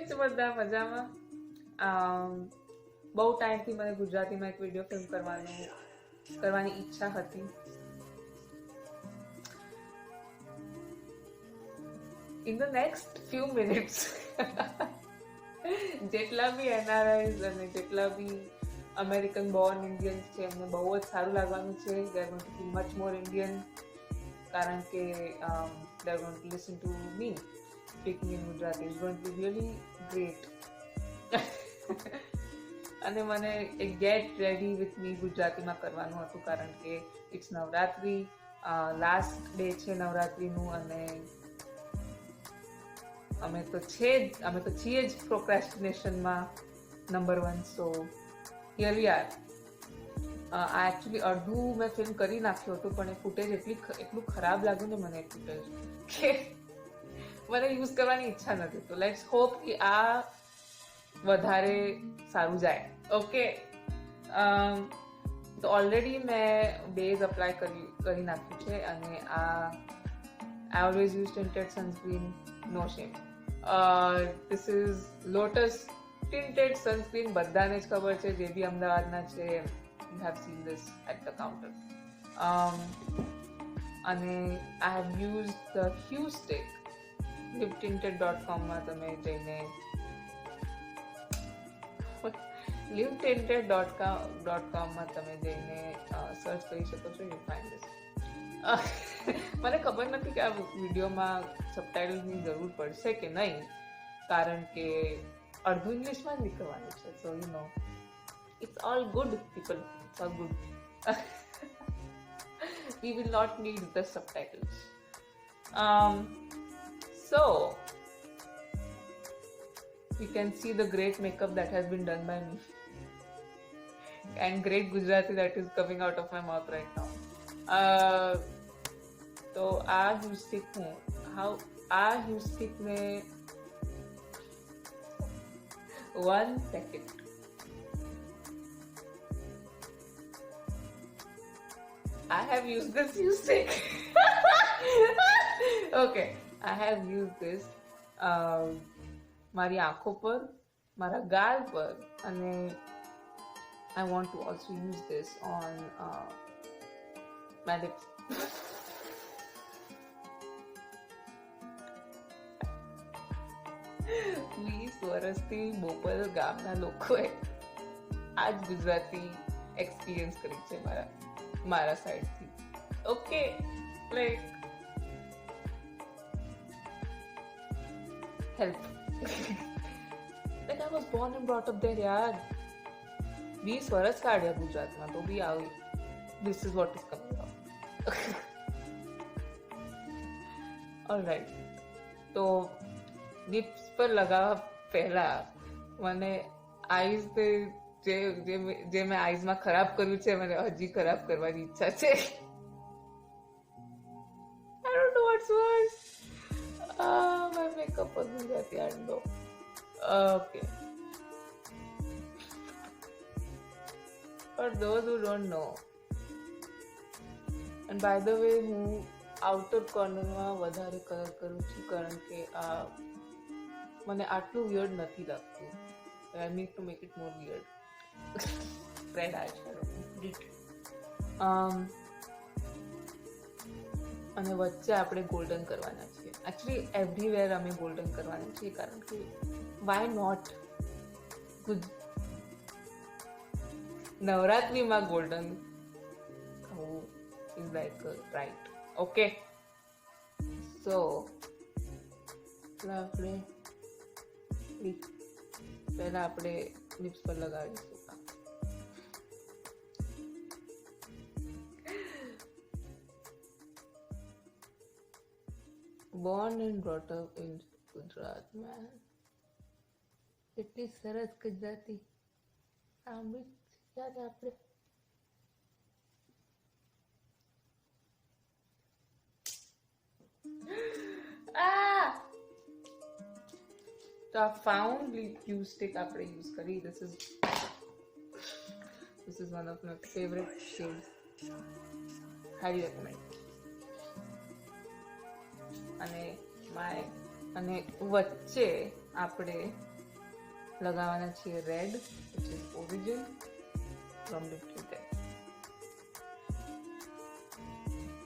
કેમ છો બધા મજામાં? બહુ ટાઈમથી મને ગુજરાતીમાં એક વિડીયો ફિલ્મ કરવાની ઈચ્છા હતી. In the next few minutes જેટલા બી એનઆરઆઈઝ અને જેટલા બી અમેરિકન બોર્ન ઇન્ડિયન્સ છે એમને બહુ જ સારું લાગવાનું છે. They are going to B much more Indian, કારણ કે they are going to listen to me speaking in Gujarati. It's going to be really great. અને મને એક ગેટ રેડી વિથ મી ગુજરાતીમાં કરવાનું હતું, કારણ કે ઇટ્સ નવરાત્રી, લાસ્ટ ડે છે નવરાત્રીનું, અને અમે તો છીએ જ પ્રોક્રેસ્ટિનેશનમાં number 1. So here we are. આ એકચ્યુઅલી અડધું મેં ફિલ્મ કરી નાખ્યું હતું, પણ એ ફૂટેજ એટલું ખરાબ લાગ્યું ને મને, એ ફૂટેજ કે મને યુઝ કરવાની ઈચ્છા નથી. તો લેટ્સ હોપ કે આ વધારે સારું જાય. ઓકે, તો ઓલરેડી મેં બેઝ અપ્લાય કરી નાખ્યું છે, અને I always use tinted sunscreen, no shame. This is Lotus tinted sunscreen. બધાને જ ખબર છે, જે બી અમદાવાદના છે, you have seen this at the counter. અને I have used the Hue Stick. livetinted.com માં તમે જઈને livetinted.com માં તમે જઈને સર્ચ કરી શકો છો. You find this. મને ખબર નથી કે આ વિડીયોમાં સબટાઇટલની જરૂર પડશે કે નહીં, કારણ કે અડધું ઇંગ્લિશમાં જ નીકળવાનું છે. So you know, it's all good people, it's all good. We will not need the subtitles. So you can see the great makeup that has been done by me and great Gujarati that is coming out of my mouth right now. तो આ Hue Stick में 1 second. I have used this Hue Stick. Okay, I have used this મારી આંખો પર, મારા ગાલ પર, અને I want to also use this on my lips. 20 વર્ષથી બોપલ ગામના લોકોએ આ જ ગુજરાતી એક્સપિરિયન્સ કરી છે મારા સાઈડથી. Okay, like help. Like I was born and brought up there, yaar. 20 વર્ષ કાઢ્યા ગુજરાતમાં, તો બી આવી this is what is coming out. Alright, તો લિપ્સ પર લગાવવા પહેલા મને આઈઝ જે મેં આઈઝમાં ખરાબ કર્યું છે, મને હજી ખરાબ કરવાની ઈચ્છા છે. I don't know what's worse. My makeup was Gujarati, I don't know. Okay. For those who don't know, and by the way, હું આઉટર કોર્નરમાં વધારે કલર કરું છું, કારણ કે મને આટલું વિયર્ડ નથી લાગતું. I need to make it more weird. Red eyeshadow. અને વચ્ચે આપણે ગોલ્ડન કરવાના છીએ. એકચ્યુઅલી એવરીવેર અમે ગોલ્ડન કરવાના છીએ, કારણ કે વાય નોટ? નવરાત્રીમાં ગોલ્ડન થવું ઇઝ લાઈક રાઈટ. ઓકે, સો આપણે પહેલા આપણે લિપ્સ પર લગાવીશું. Born and brought up in Gujarat, man. એટલી સરસ ગુજરાતી સાંભળી યાદ આપણે. તો આ ફાઉન્ડ Hue Stick આપણે યુઝ કરી. This is one of my favorite shades. Highly recommend. અને વચ્ચે આપણે લગાવવાના છીએ red, which is origin from little tech.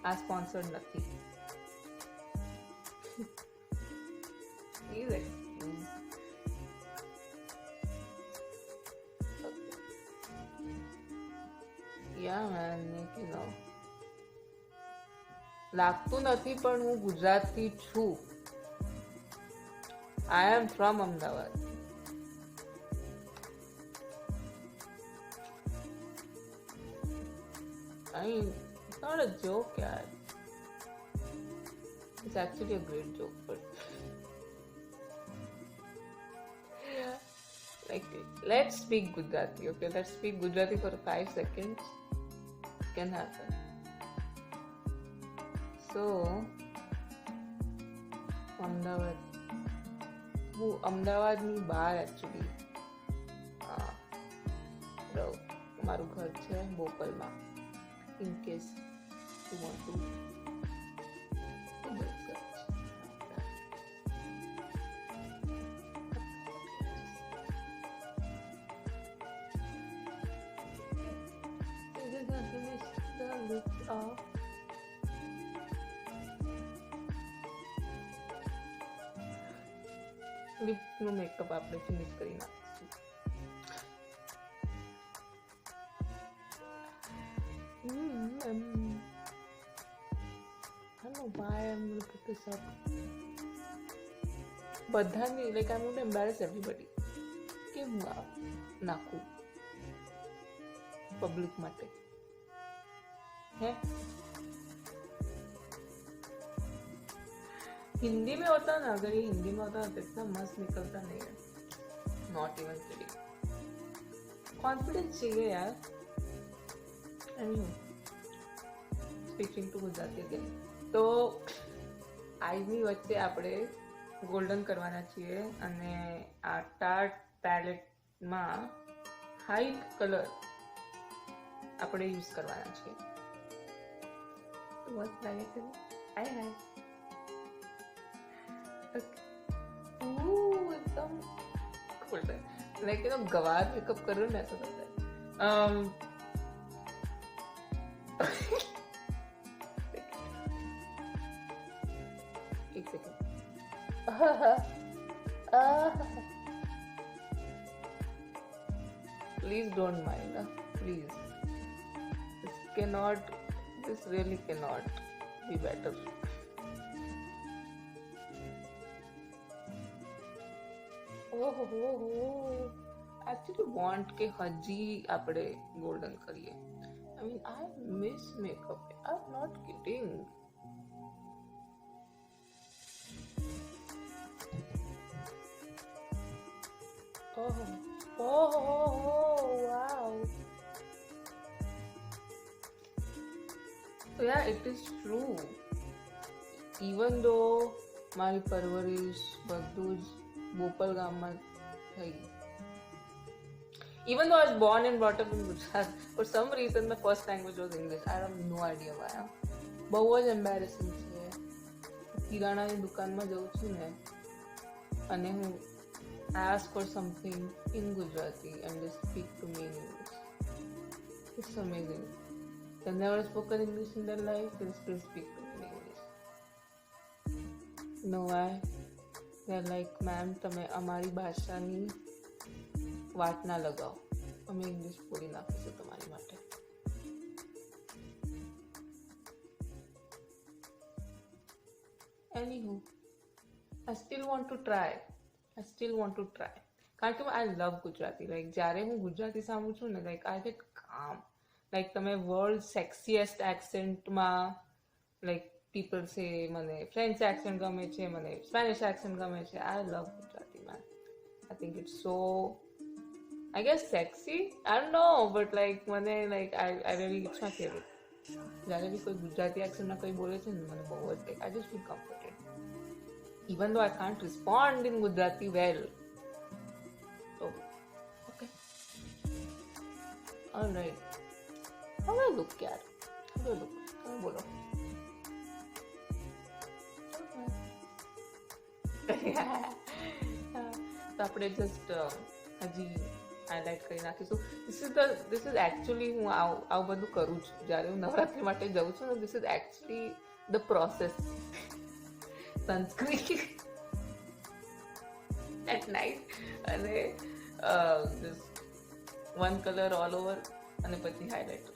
આ સ્પોન્સર્ડ નથી. Please excuse. Yeah man, you know. લાગતું નથી પણ હું ગુજરાતી છું. I am from Ahmedabad. I mean, it's not a joke, yaar. It's actually a great joke, but like, let's speak Gujarati, okay? Let's speak Gujarati for 5 seconds. It can happen. So, Ahmedabad. હું અમદાવાદની બહાર actually મારું ઘર છે બોપલમાં. In case you want to લિપનું makeup આપણે finish કરી નાખીશું. I don't know why I'm going to put this up. બધાની like I'm going to embarrass everybody. કેમ હું આ નાખું પબ્લિક માટે? है हिंदी में होता ना, अगर ये हिंदी में होता तो इतना मस्त निकलता नहीं है. Not even kidding. कॉन्फिडेंस चाहिए यार. Speaking to Gujarati again. તો આઈની વચ્ચે આપણે ગોલ્ડન કરવાના છીએ અને આ ટાર્ટ પેલેટમાં હાઈટ કલર આપણે યુઝ કરવાના છીએ. તો મસ્ત લાગે છે. હાય હાય. एकदम बोलते लाइक यू नो गवार मेकअप कर रहे हो ना, ऐसा लगता है. एक second. Please don't mind. Please, this really cannot be better. Actually want के हजी આપણે ગોલ્ડન કરીએ. I mean, I miss makeup. I'm not kidding. Oh, wow. So yeah, it is true. Even though મારી પરવરિશ બધું જ બોપલ ગામમાં થઈ. Even though I was born and brought up in Gujarat, for some reason my first language was English. I have no idea why. બહુ જ embarrassing છે. કિરાણાની દુકાનમાં જઉં છું ને અને હું ask for something in Gujarati and they speak to me in English. It's amazing. They never spoken English in their life, they still speak to me in English. No, why? They're like, ma'am, તમે અમારી ભાષાની વાટ ના લગાવો, અમે English બોલી નાખીશું તમારી માટે. Anywho, I still want to try. કારણ કે I love Gujarati. Like, જ્યારે હું ગુજરાતી સાંભળું છું ને, like, I get calm. Like, તમે વર્લ્ડ સેક્સીએસ્ટ એક્સેન્ટમાં like people say મને French accent ગમે છે, મને Spanish accent ગમે છે. I love Gujarati, man. I think it's so, I guess, sexy. I don't know, but like મને like I really, it's my favorite. જ્યારે બી કોઈ ગુજરાતી accentમાં કોઈ બોલે છે ને મને બહુ જ like I just feel comforted. Even though I can't respond in Gujarati well. So, okay. All right. How do I look, yaar? How do I look? તમે બોલો. તો આપણે જસ્ટ હજી હાઇલાઇટ કરી નાખીશું. ધીસ ઇઝ એકચ્યુઅલી હું આવું બધું કરું છું જ્યારે હું નવરાત્રી માટે જાઉં છું ને. This is actually the process. Sunscreen at night અને વન કલર ઓલ ઓવર અને પછી highlighter.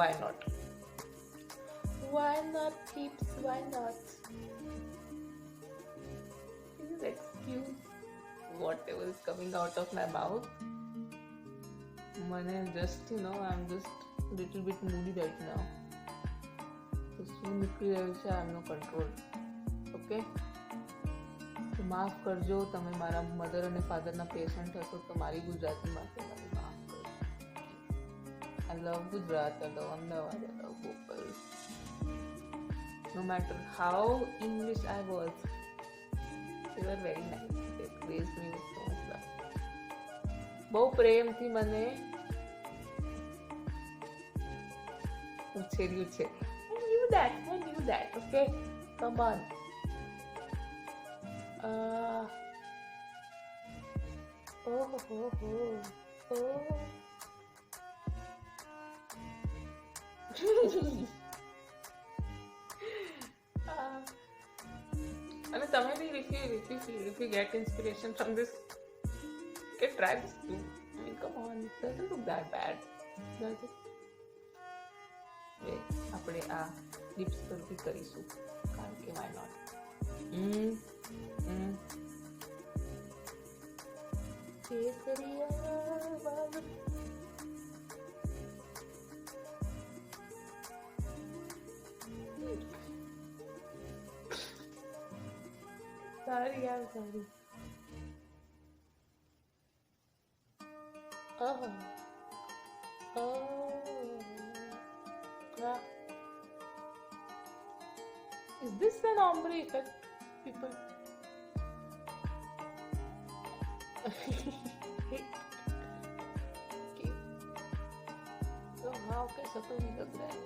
Why not? Why not, peeps? Why not? Please excuse whatever is coming out of my mouth. મને just, I'm just a little bit moody right now. તો શું નીકળી રહ્યું છે, I have no control. Okay? તો માફ કરજો, તમે મારા મધર અને ફાધરના પેશન્ટ હશો તો મારી ગુજરાતી માટે મને માફ કરજો. I love Gujarat, I love Ahmedabad, I love Bhopal. No matter how English I was, they were very nice. They praised me with so much love. બહુ પ્રેમથી મને ઉછેર્યું છે. I knew that, okay? Come on. અને તમે બી if you get inspiration from this, okay, try this too. I mean, come on, it doesn't look that bad, does it? આપણે આ lips પરથી કરીશું કારણ કે why not? Sorry. Yeah. Is this an ombre effect, people? Okay. So how कैसा तो नहीं लग रहा है?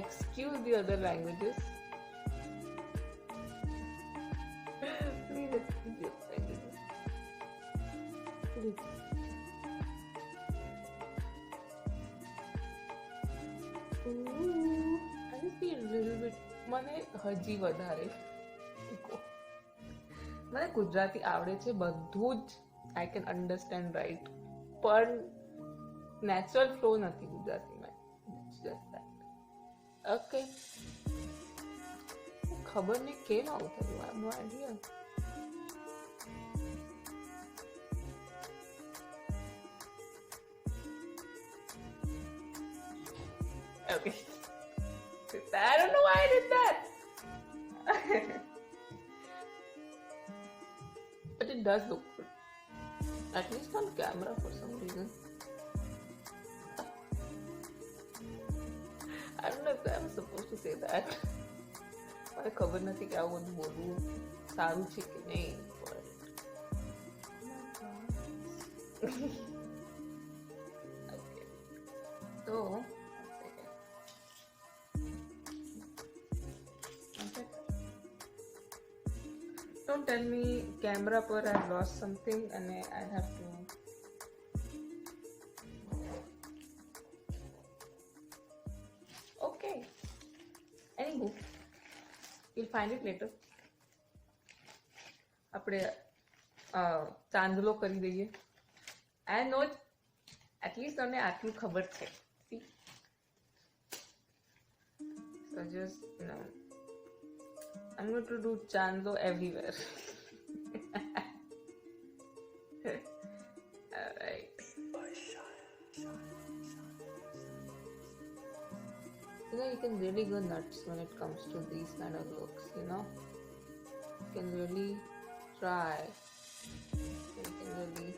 Excuse the other languages. Please excuse the other languages. Please. I just feel a little bit. મને હજી વધારે મને ગુજરાતી આવડે છે બધું જ. I can understand right, પણ નેચરલ ફ્લો નથી ગુજરાતીમાં. It's just that. Okay. ખબર નહીં કેમ આવું થયું. I have no idea. Okay. I don't know why I did that. But it does look good. At least on camera for some reason. I don't know if I'm supposed to say that. મને ખબર નથી કે આવું બધું બોલવું સારું છે કે નહીં. Okay. So don't tell me camera પર I lost something and I'd have to. Okay. Anywho, you'll find it later. આપણે ચાંદલો કરી દઈએ. I know at least તમને આટલું ખબર છે. See? So just, I'm going to do chandlo everywhere. Alright. You can really go nuts when it comes to these kind of looks, You can really try. You can really...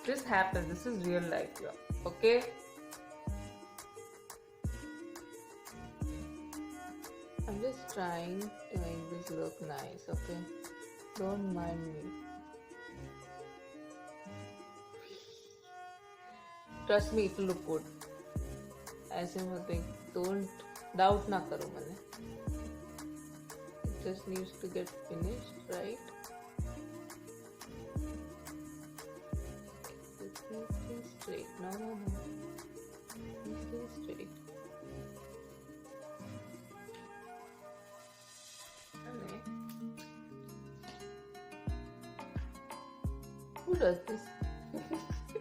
This happens. This is real life, okay? I'm just trying to make this look nice, okay? Don't mind me. Trust me, it will look good. ऐसे मत don't doubt ना करो मैंने. just needs to get finished, right? This needs to be straight. No. This is straight. Okay. Who does this?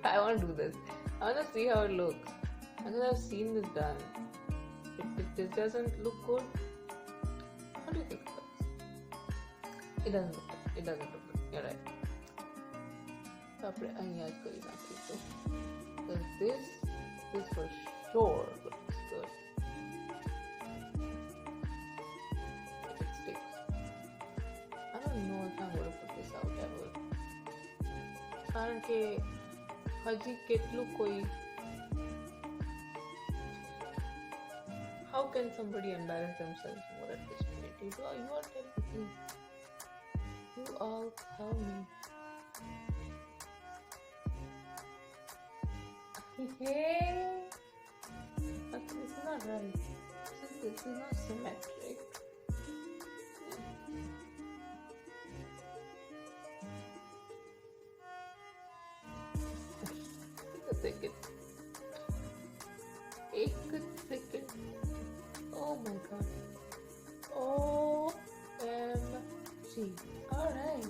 I want to do this. I want to see how it looks. Because I've seen this done. If this doesn't look good, how do you think it looks? It doesn't look good. It doesn't look good. You're right. So આપણે અહીંયા જ કરી નાખીશું. Because this for sure looks good. If it sticks. I don't know if I'm going to put this out ever. કારણ કે હજી કેટલું કોઈ how can somebody embarrass themselves more at this point? You are telling me. You all tell me. Hey, but this is not right. This is not symmetric. Take a second. Oh my god. OMG. Alright.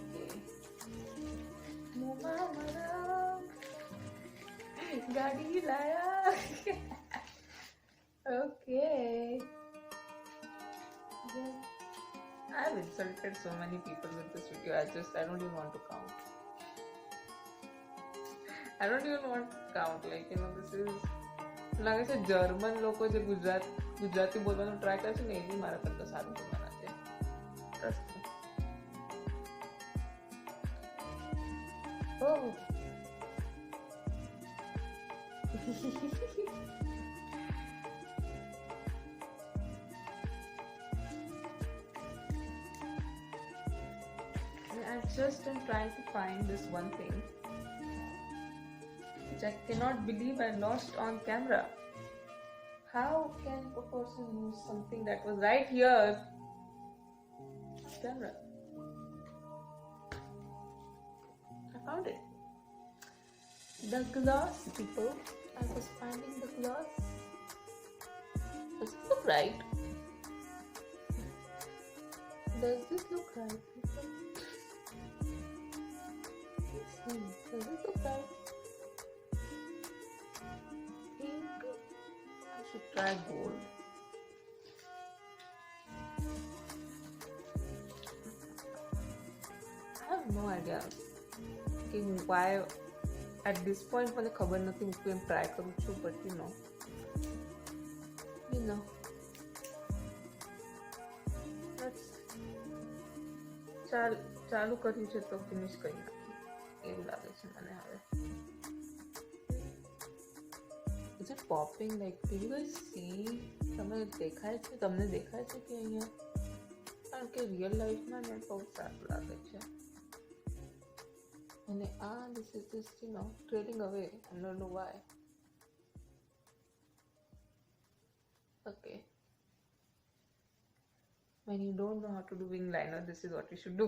Okay. Gadi laya. Okay. Yeah. I've insulted so many people with this video. I don't even want to count. I don't even want to count. Like, you know, this is લાગે છે German લોકો જે ગુજરાતી બોલવાનું try કરે છે ને એ બી મારા કરતા સારું બોલવાના છે. Trust me. Oh. I just am trying to find this one thing which I cannot believe I lost on camera. How can a person lose something that was right here on camera? I found it. The gloss, people. I was finding the gloss. Does this look right? Does this look right, people? Does this look right? Pink. I should try gold. I have no idea why at this point મને ખબર નથી હું કેમ try કરું છું, but you know let's ચાલુ કર્યું છે તો ફિનિશ કરી નાખી એવું લાગે છે મને હવે. Is it popping? Like, do you guys see? તમને દેખાય છે કે અહીંયા? કારણ કે રિયલ લાઈફમાં ને બહુ સારું લાગે છે. And this is just, trailing away. I don't know why. Okay. When you don't know how to do wing liner, this is what you should do.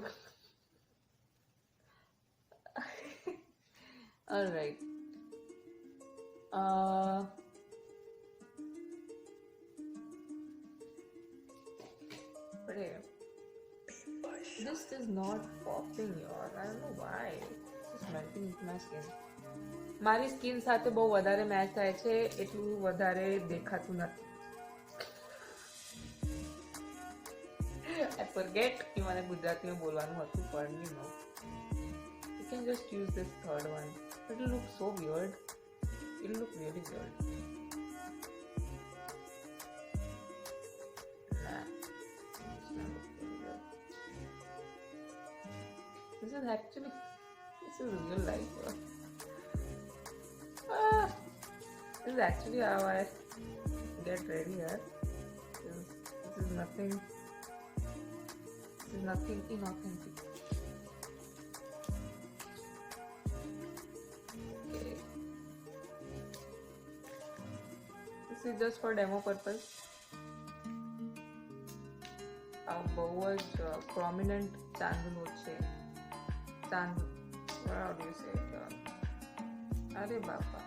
Alright. But yeah. This is not popping, y'all. I don't know why. It's just melting into my skin. મારી skin સાથે બહુ વધારે match થાય છે એટલું વધારે દેખાતું નથી. I forget કે મને ગુજરાતીમાં બોલવાનું હતું પણ you can just use this third one. It'll look so weird. It'll look really weird. Nah, it's not looking weird. This is real life. This is actually how I get ready here. This is nothing inauthentic. Okay. This is just for demo purpose. બહુ જ prominent ચાંદલો છે. ચાંદ how do you say it? અરે બાપા,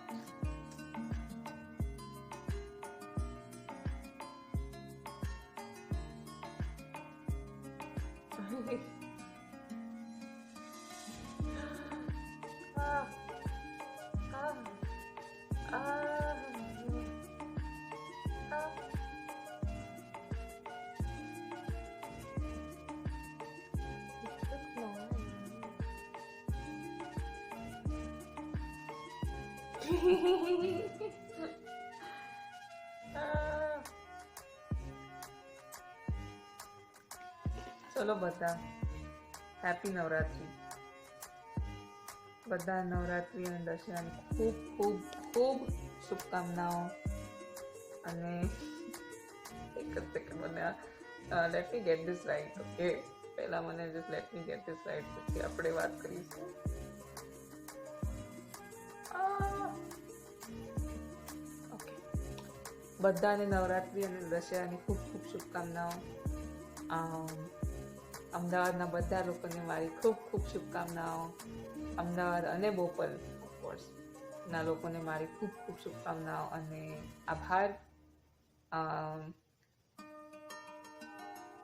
ચલો બધા happy Navratri. બધા નવરાત્રી અને દશેરાની ખૂબ ખૂબ ખૂબ શુભકામનાઓ. અને એક જ સેકન્ડ, મને let me gate this right. Okay, પહેલા મને just let me gate this right, પછી આપણે વાત કરીશું. ઓકે, બધાને નવરાત્રી અને દશેરાની ખૂબ ખૂબ શુભકામનાઓ. અમદાવાદના બધા લોકોને મારી ખૂબ ખૂબ શુભકામનાઓ. અમદાવાદ અને બોપલ ઓફકોર્સ ના લોકોને મારી ખૂબ ખૂબ શુભકામનાઓ અને આભાર.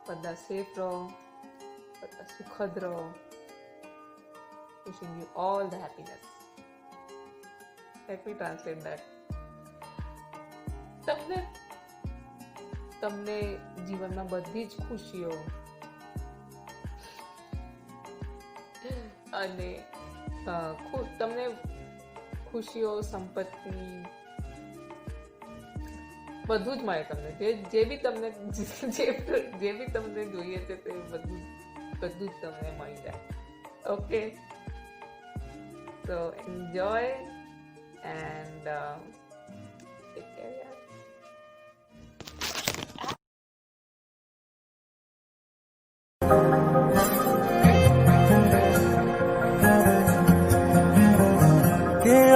બધા સેફ રહો, બધા સુખદ રહો. wishing you all the happiness. Let me translate that. તમને જીવનમાં બધી જ ખુશીઓ અને તમને ખુશીઓ, સંપત્તિ બધું જ મળે. તમને જે બી તમને જોઈએ છે તે બધું જ તમને મળી જાય. Okay, so enjoy and take care.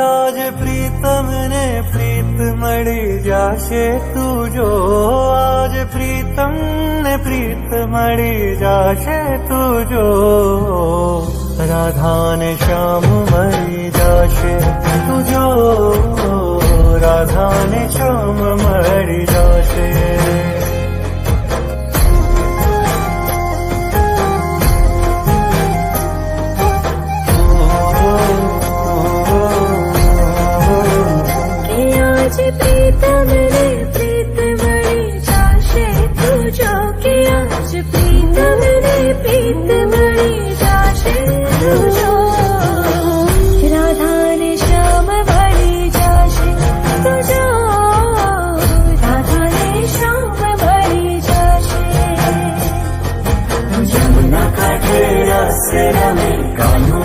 आज प्रीतम ने प्रीत मળી જાશે તું જો, આજ પ્રીતમ ને પ્રીત મળી જાશે તું જો, રાધા ને શ્યામ મળી જાશે તું જો, રાધા ને શ્યામ મળી જાશે. प्रीतम ने प्रीत मળી જાશે તું જો, કે આજ પ્રીતમ ને પ્રીત મળી જાશે તું જો, રાધા ને શ્યામ મળી જાશે તું જો, રાધા ને શ્યામ મળી જાશે. જમુના કાંઠે રસ રમે કાન્હો